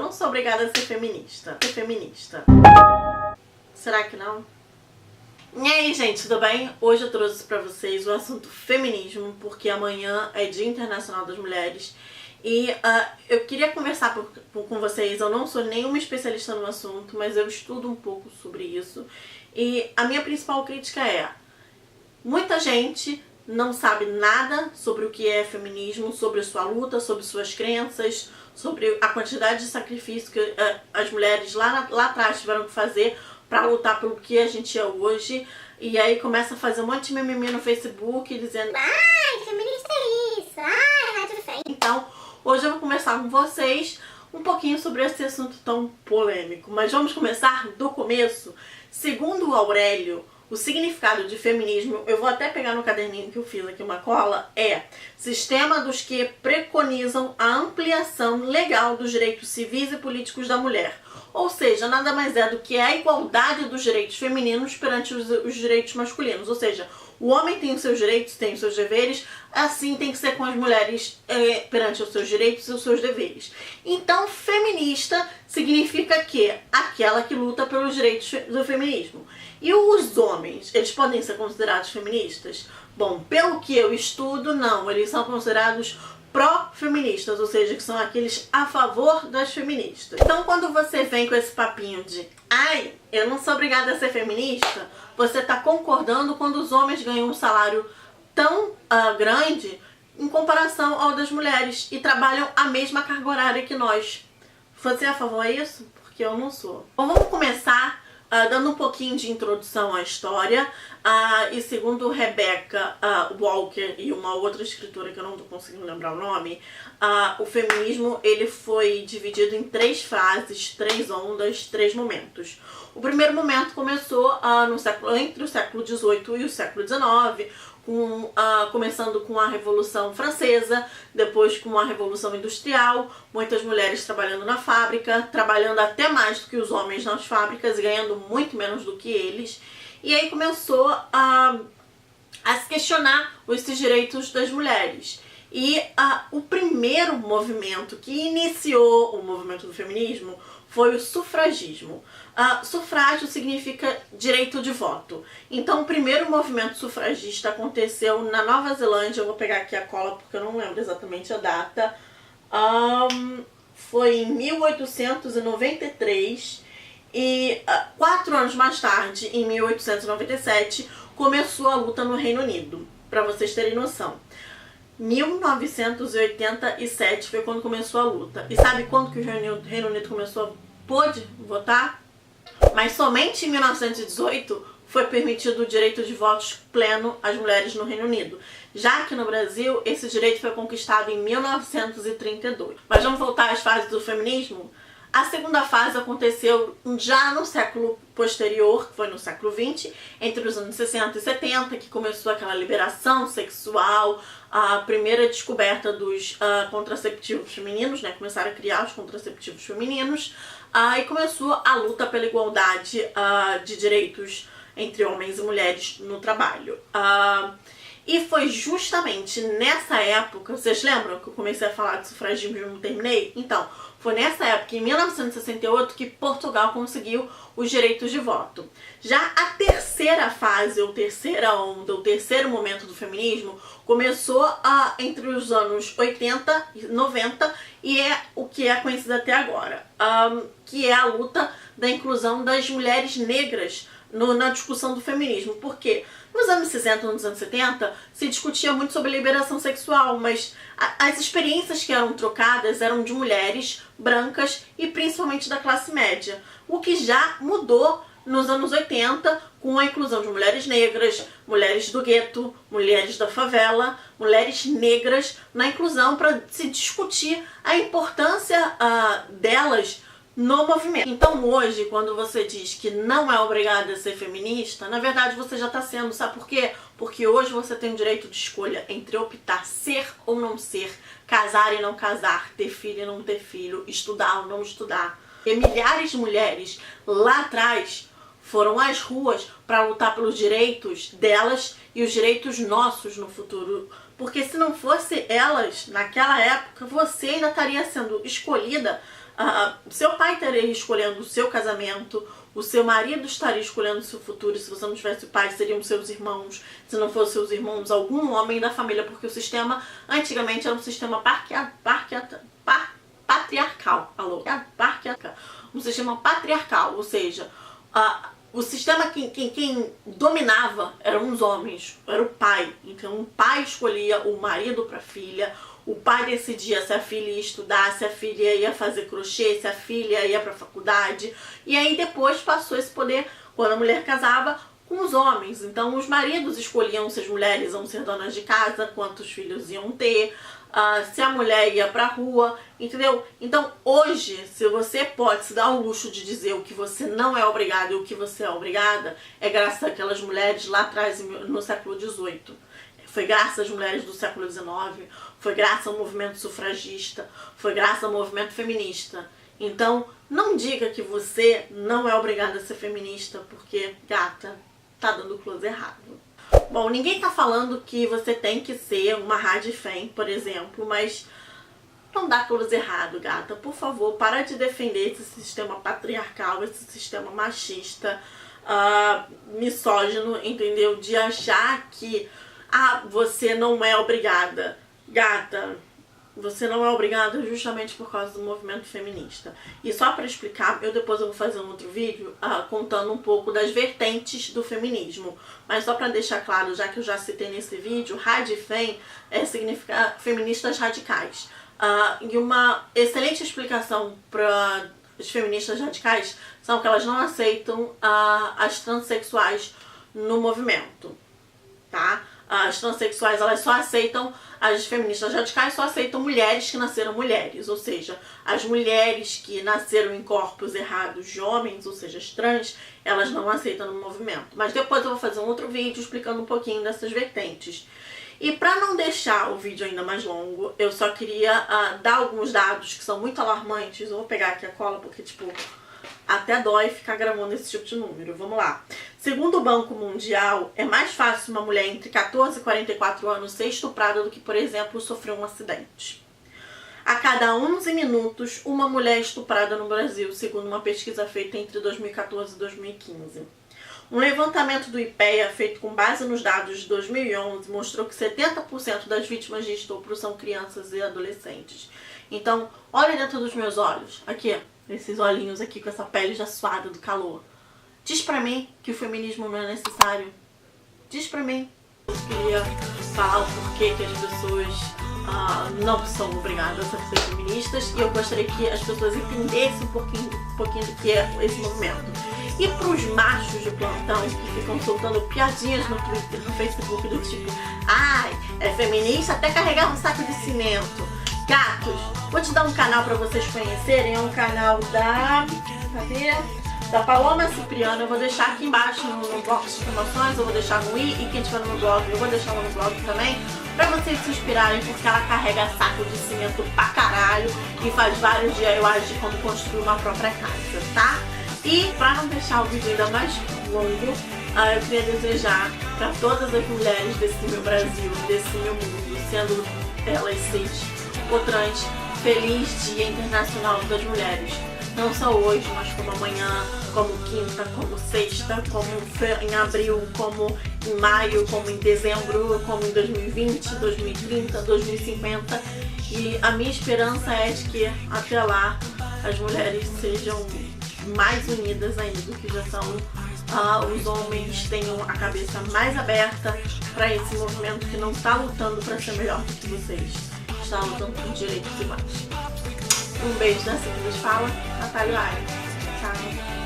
não sou obrigada a ser feminista. Será que não? E aí, gente, tudo bem? Hoje eu trouxe pra vocês o assunto feminismo, porque amanhã é Dia Internacional das Mulheres. E eu queria conversar com vocês. Eu não sou nenhuma especialista no assunto, mas eu estudo um pouco sobre isso. E a minha principal crítica é: muita gente não sabe nada sobre o que é feminismo, sobre sua luta, sobre suas crenças, sobre a quantidade de sacrifício que as mulheres lá atrás tiveram que fazer pra lutar pelo que a gente é hoje. E aí começa a fazer um monte de mimimi no Facebook dizendo: ai, feminista é isso, ai, rádio fé. Então, hoje eu vou conversar com vocês um pouquinho sobre esse assunto tão polêmico. Mas vamos começar do começo. Segundo o Aurélio, o significado de feminismo, eu vou até pegar no caderninho que eu fiz aqui uma cola, é sistema dos que preconizam a ampliação legal dos direitos civis e políticos da mulher. Ou seja, nada mais é do que a igualdade dos direitos femininos perante os direitos masculinos. Ou seja, o homem tem os seus direitos, tem os seus deveres, assim tem que ser com as mulheres perante os seus direitos e os seus deveres. Então, feminista significa que aquela que luta pelos direitos do feminismo. E os homens, eles podem ser considerados feministas? Bom, pelo que eu estudo, não. Eles são considerados pró-feministas, ou seja, que são aqueles a favor das feministas. Então, quando você vem com esse papinho de ai, eu não sou obrigada a ser feminista, você está concordando quando os homens ganham um salário tão grande em comparação ao das mulheres e trabalham a mesma carga horária que nós. Você é a favor disso? Porque eu não sou. Bom, vamos começar dando um pouquinho de introdução à história. E segundo Rebecca Walker e uma outra escritora que eu não estou conseguindo lembrar o nome, o feminismo ele foi dividido em 3 fases, 3 ondas, 3 momentos. O primeiro momento começou entre o século XVIII e o século XIX, começando com a Revolução Francesa, depois com a Revolução Industrial, muitas mulheres trabalhando na fábrica, trabalhando até mais do que os homens nas fábricas e ganhando muito menos do que eles. E aí começou a se questionar esses direitos das mulheres. E o primeiro movimento que iniciou o movimento do feminismo foi o sufragismo. Sufrágio significa direito de voto. Então o primeiro movimento sufragista aconteceu na Nova Zelândia. Eu vou pegar aqui a cola porque eu não lembro exatamente a data. Foi em 1893 e 4 anos mais tarde, em 1897, começou a luta no Reino Unido, para vocês terem noção. 1987 foi quando começou a luta. E sabe quando que o Reino Unido pôde votar? Mas somente em 1918 foi permitido o direito de voto pleno às mulheres no Reino Unido. Já que no Brasil, esse direito foi conquistado em 1932. Mas vamos voltar às fases do feminismo? A segunda fase aconteceu já no século posterior, que foi no século XX, entre os anos 60 e 70, que começou aquela liberação sexual, a primeira descoberta dos contraceptivos femininos, né? Começaram a criar os contraceptivos femininos, e começou a luta pela igualdade de direitos entre homens e mulheres no trabalho. E foi justamente nessa época, vocês lembram que eu comecei a falar de sufragismo e não terminei? Então, foi nessa época, em 1968, que Portugal conseguiu os direitos de voto. Já a terceira fase, ou terceira onda, o terceiro momento do feminismo, começou entre os anos 80 e 90 e é o que é conhecido até agora, que é a luta da inclusão das mulheres negras na discussão do feminismo. Por quê? Nos anos 60 e nos anos 70 se discutia muito sobre liberação sexual, mas as experiências que eram trocadas eram de mulheres brancas e principalmente da classe média. O que já mudou nos anos 80 com a inclusão de mulheres negras, mulheres do gueto, mulheres da favela, mulheres negras na inclusão para se discutir a importância delas no movimento. Então hoje, quando você diz que não é obrigada a ser feminista, na verdade você já está sendo. Sabe por quê? Porque hoje você tem o direito de escolha entre optar ser ou não ser, casar e não casar, ter filho e não ter filho, estudar ou não estudar. E milhares de mulheres lá atrás foram às ruas para lutar pelos direitos delas e os direitos nossos no futuro. Porque se não fosse elas, naquela época, você ainda estaria sendo escolhida seu pai estaria escolhendo o seu casamento, o seu marido estaria escolhendo o seu futuro. Se você não tivesse o pai, seriam seus irmãos. Se não fossem seus irmãos, algum homem da família, porque o sistema antigamente era um sistema patriarcal. Um sistema patriarcal, ou seja, o sistema quem dominava eram os homens, era o pai. Então o pai escolhia o marido para a filha, o pai decidia se a filha ia estudar, se a filha ia fazer crochê, se a filha ia para a faculdade. E aí depois passou esse poder, quando a mulher casava, com os homens. Então os maridos escolhiam se as mulheres iam ser donas de casa, quantos filhos iam ter, se a mulher ia pra rua, entendeu? Então hoje, se você pode se dar o luxo de dizer o que você não é obrigado e o que você é obrigada, é graças àquelas mulheres lá atrás no século XVIII. Foi graças às mulheres do século XIX, foi graças ao movimento sufragista, foi graças ao movimento feminista. Então não diga que você não é obrigada a ser feminista, porque, gata, tá dando close errado. Bom, ninguém tá falando que você tem que ser uma radfem, por exemplo, mas não dá close errado, gata. Por favor, para de defender esse sistema patriarcal, esse sistema machista, misógino, entendeu? De achar que você não é obrigada. Gata, você não é obrigada justamente por causa do movimento feminista. E só para explicar, depois eu vou fazer um outro vídeo contando um pouco das vertentes do feminismo. Mas só para deixar claro, já que eu já citei nesse vídeo, radfem significa feministas radicais. E uma excelente explicação para as feministas radicais são que elas não aceitam as transexuais no movimento, tá? As transexuais, elas só aceitam, as feministas radicais só aceitam mulheres que nasceram mulheres, ou seja, as mulheres que nasceram em corpos errados de homens, ou seja, as trans, elas não aceitam no movimento. Mas depois eu vou fazer um outro vídeo explicando um pouquinho dessas vertentes. E para não deixar o vídeo ainda mais longo, eu só queria dar alguns dados que são muito alarmantes. Eu vou pegar aqui a cola porque, tipo, até dói ficar gravando esse tipo de número. Vamos lá. Segundo o Banco Mundial, é mais fácil uma mulher entre 14 e 44 anos ser estuprada do que, por exemplo, sofrer um acidente. A cada 11 minutos, uma mulher é estuprada no Brasil, segundo uma pesquisa feita entre 2014 e 2015. Um levantamento do IPEA, feito com base nos dados de 2011, mostrou que 70% das vítimas de estupro são crianças e adolescentes. Então, olha dentro dos meus olhos, aqui, esses olhinhos aqui com essa pele já suada do calor. Diz pra mim que o feminismo não é necessário. Diz pra mim. Eu queria falar o porquê que as pessoas não são obrigadas a ser feministas, e eu gostaria que as pessoas entendessem um pouquinho do que é esse movimento. E pros machos de plantão que ficam soltando piadinhas no Twitter, no Facebook, do tipo, ai, é feminista até carregar um saco de cimento. Gatos, vou te dar um canal pra vocês conhecerem, é um canal da Paloma Cipriano. Eu vou deixar aqui embaixo no box de informações, eu vou deixar no i, e quem tiver no meu blog, eu vou deixar lá no blog também, pra vocês se inspirarem, porque ela carrega saco de cimento pra caralho e faz vários DIYs de como construir uma própria casa, tá? E pra não deixar o vídeo ainda mais longo, eu queria desejar pra todas as mulheres desse meu Brasil, desse meu mundo, sendo elas cis ou trans, feliz Dia Internacional das Mulheres. Não só hoje, mas como amanhã, como quinta, como sexta, como em abril, como em maio, como em dezembro, como em 2020, 2030, 2050. E a minha esperança é de que até lá as mulheres sejam mais unidas ainda do que já são. Os homens tenham a cabeça mais aberta para esse movimento que não está lutando para ser melhor do que vocês. Está lutando por direitos iguais. Um beijo dessa que nos fala, Natália Aires. Tchau.